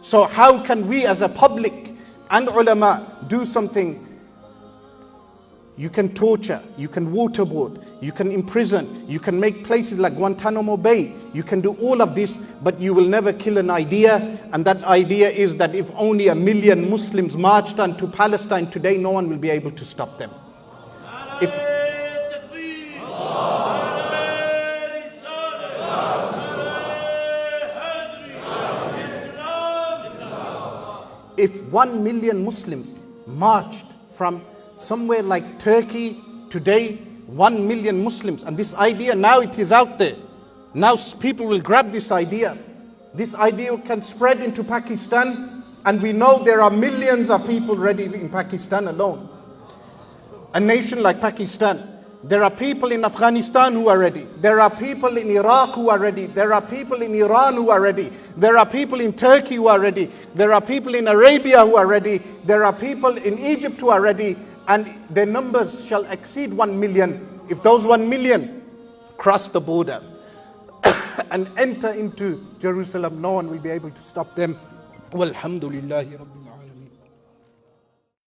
So how can we as a public and ulama do something? You can torture, you can waterboard, you can imprison, you can make places like Guantanamo Bay, you can do all of this, but you will never kill an idea. And that idea is that if only 1 million Muslims marched onto Palestine today, no one will be able to stop them. If 1 million Muslims marched from somewhere like Turkey today, 1 million Muslims, and this idea now it is out there. Now people will grab this idea. This idea can spread into Pakistan, and we know there are millions of people ready in Pakistan alone. A nation like Pakistan. There are people in Afghanistan who are ready. There are people in Iraq who are ready. There are people in Iran who are ready. There are people in Turkey who are ready. There are people in Arabia who are ready. There are people in Egypt who are ready. And their numbers shall exceed 1 million. If those 1 million cross the border and enter into Jerusalem, no one will be able to stop them. Walhamdulillahi Rabbil